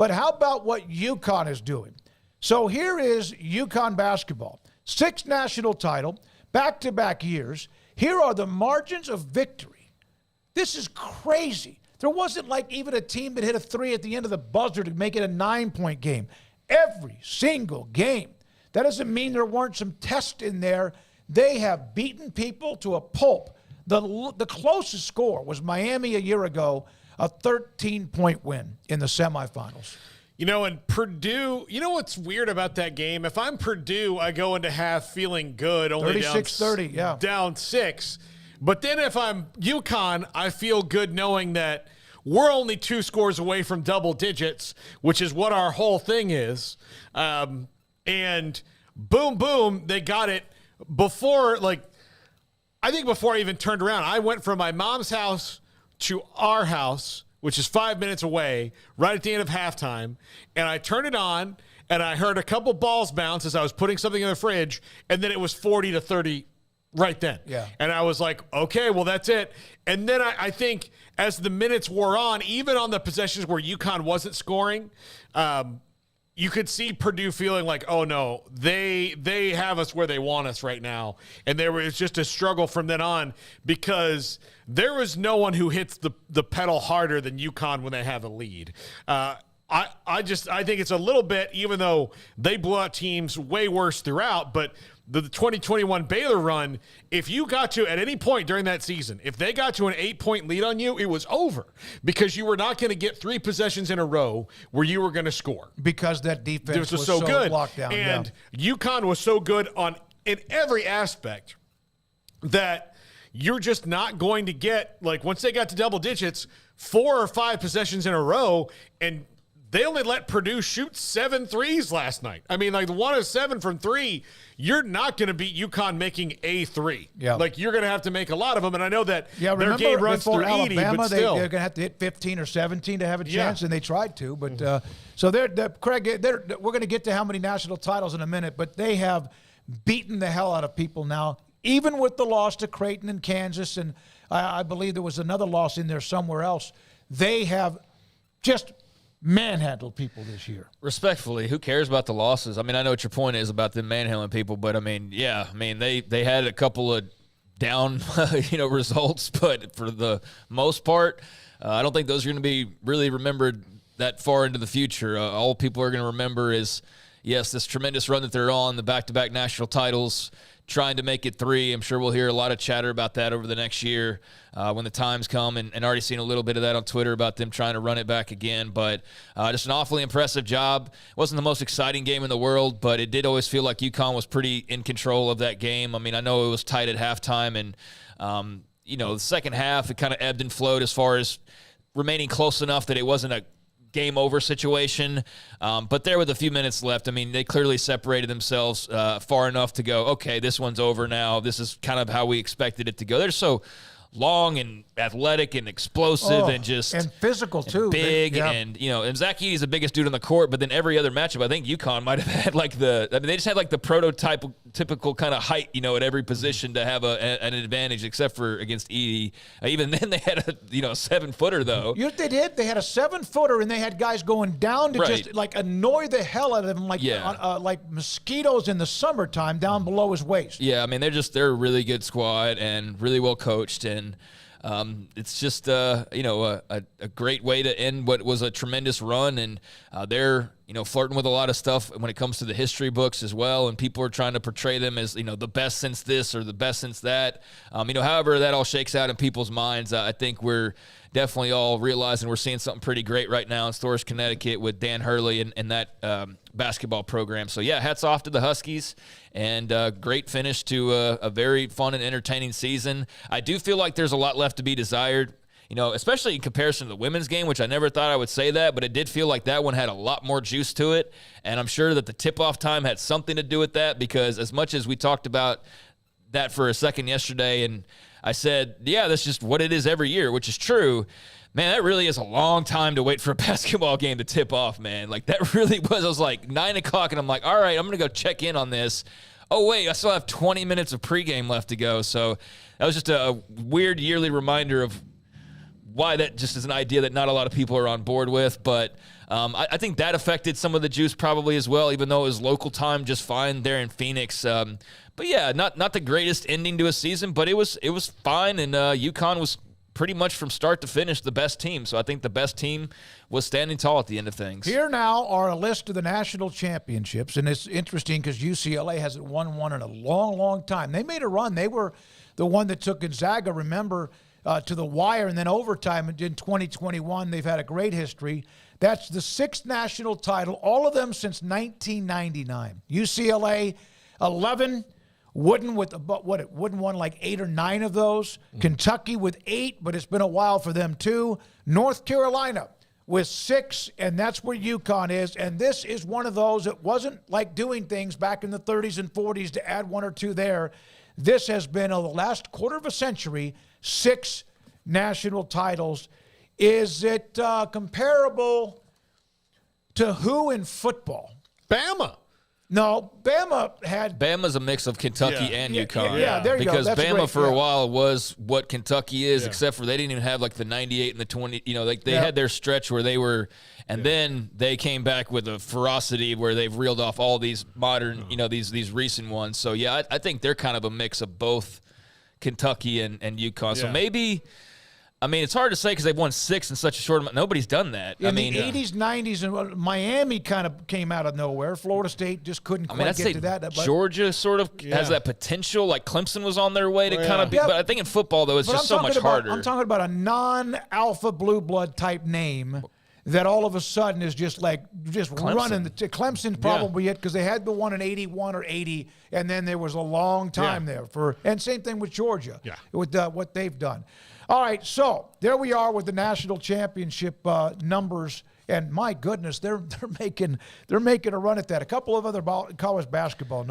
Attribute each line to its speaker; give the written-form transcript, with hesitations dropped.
Speaker 1: But how about what UConn is doing? So here is UConn basketball. 6th national title, back-to-back years. Here are the margins of victory. This is crazy. There wasn't like even a team that hit a 3 at the end of the buzzer to make it a 9-point game. Every single game. That doesn't mean there weren't some tests in there. They have beaten people to a pulp. The closest score was Miami a year ago, a 13-point win in the semifinals.
Speaker 2: You know, and Purdue, you know what's weird about that game? If I'm Purdue, I go into half feeling good, only
Speaker 1: 36-30, yeah.
Speaker 2: Down 6. But then if I'm UConn, I feel good knowing that we're only 2 scores away from double digits, which is what our whole thing is. And boom, boom, they got it before, I think before I even turned around. I went from my mom's house to our house, which is 5 minutes away, right at the end of halftime. And I turned it on, and I heard a couple balls bounce as I was putting something in the fridge, and then it was 40-30 right then.
Speaker 1: Yeah.
Speaker 2: And I was like, okay, well, that's it. And then I think as the minutes wore on, even on the possessions where UConn wasn't scoring, you could see Purdue feeling like, oh, no, they have us where they want us right now. And there was just a struggle from then on because there was no one who hits the pedal harder than UConn when they have a lead. I think it's a little bit, even though they blew out teams way worse throughout, but the 2021 Baylor run, if you got to, at any point during that season, if they got to an 8-point lead on you, it was over because you were not going to get 3 possessions in a row where you were going to score.
Speaker 1: Because that defense was so
Speaker 2: good.
Speaker 1: Locked down.
Speaker 2: And UConn was so good in every aspect that you're just not going to get, once they got to double digits, 4 or 5 possessions in a row, and they only let Purdue shoot 7 threes last night. I mean, 1 of 7 from 3, you're not going to beat UConn making a 3.
Speaker 1: Yeah.
Speaker 2: You're going to have to make a lot of them, and I know that
Speaker 1: their
Speaker 2: game runs through
Speaker 1: Alabama,
Speaker 2: 80, but still.
Speaker 1: They're going to have to hit 15 or 17 to have a chance, and they tried to. But so Craig, we're going to get to how many national titles in a minute, but they have beaten the hell out of people now, even with the loss to Creighton and Kansas, and I believe there was another loss in there somewhere else. They have just manhandled people this year.
Speaker 3: Respectfully, who cares about the losses? I mean, I know what your point is about them manhandling people, but they had a couple of down, results, but for the most part, I don't think those are going to be really remembered that far into the future. All people are going to remember is, yes, this tremendous run that they're on, the back-to-back national titles, trying to make it 3. I'm sure we'll hear a lot of chatter about that over the next year when the times come, and already seen a little bit of that on Twitter about them trying to run it back again. But just an awfully impressive job. Wasn't the most exciting game in the world, but it did always feel like UConn was pretty in control of that game. I mean, I know it was tight at halftime, and, the second half, it kind of ebbed and flowed as far as remaining close enough that it wasn't a game over situation, but there with a few minutes left, I mean, they clearly separated themselves far enough to go, okay, this one's over now. This is kind of how we expected it to go. They're so long and athletic and explosive and just
Speaker 1: and physical too,
Speaker 3: big. And and Zach Edey's the biggest dude on the court, but then every other matchup, I think UConn might have had they just had the prototype typical kind of height, at every position to have an advantage, except for against Edey. Even then they had a 7-footer though.
Speaker 1: They did. They had a 7-footer, and they had guys going down to just annoy the hell out of him, like mosquitoes in the summertime down below his waist.
Speaker 3: Yeah, I mean they're a really good squad and really well coached, and it's just a great way to end what was a tremendous run, and they're flirting with a lot of stuff when it comes to the history books as well, and people are trying to portray them as the best since this or the best since that. However that all shakes out in people's minds, I think we're definitely all realizing we're seeing something pretty great right now in Storrs, Connecticut with Dan Hurley and that basketball program. So, yeah, hats off to the Huskies, and great finish to a very fun and entertaining season. I do feel like there's a lot left to be desired, especially in comparison to the women's game, which I never thought I would say that, but it did feel like that one had a lot more juice to it, and I'm sure that the tip-off time had something to do with that, because as much as we talked about that for a second yesterday, and I said, yeah, that's just what it is every year, which is true. Man, that really is a long time to wait for a basketball game to tip off, man. That really was. I was like 9 o'clock, and I'm like, all right, I'm going to go check in on this. Oh, wait, I still have 20 minutes of pregame left to go. So that was just a weird yearly reminder of why that just is an idea that not a lot of people are on board with. But I think that affected some of the juice probably as well, even though it was local time just fine there in Phoenix. But yeah, not the greatest ending to a season, but it was fine, and UConn was pretty much from start to finish the best team. So I think the best team was standing tall at the end of things.
Speaker 1: Here now are a list of the national championships, and it's interesting because UCLA hasn't won one in a long, long time. They made a run. They were the one that took Gonzaga, remember, to the wire and then overtime in 2021. They've had a great history. That's the 6th national title, all of them since 1999. UCLA, 11. Wooden with Wooden won like 8 or 9 of those. Kentucky with 8, but it's been a while for them too. North Carolina with 6, and that's where UConn is. And this is one of those that wasn't like doing things back in the 30s and 40s to add 1 or 2 there. This has been, over the last quarter of a century, 6 national titles. Is it comparable to who in football?
Speaker 2: Bama.
Speaker 1: No, Bama's
Speaker 3: a mix of Kentucky and UConn.
Speaker 1: Yeah, there you go.
Speaker 3: Because
Speaker 1: That's
Speaker 3: Bama
Speaker 1: great.
Speaker 3: for a while was what Kentucky is, except for they didn't even have like the 98 and the 20. You know, like they had their stretch where they were, and then they came back with a ferocity where they've reeled off all these modern, these recent ones. So yeah, I think they're kind of a mix of both Kentucky and UConn. So maybe. I mean, it's hard to say because they've won 6 in such a short amount. Nobody's done that.
Speaker 1: In the 80s, 90s, and Miami kind of came out of nowhere. Florida State just couldn't quite get to that. But
Speaker 3: Georgia sort of has that potential. Like Clemson was on their way to kind of be. But I think in football, though, it's just so much harder.
Speaker 1: I'm talking about a non-alpha blue blood type name that all of a sudden is just running. Clemson's probably it because they had the one in 81 or 80, and then there was a long time there and same thing with Georgia with what they've done. All right, so there we are with the national championship numbers, and my goodness, they're making a run at that. A couple of other college basketball.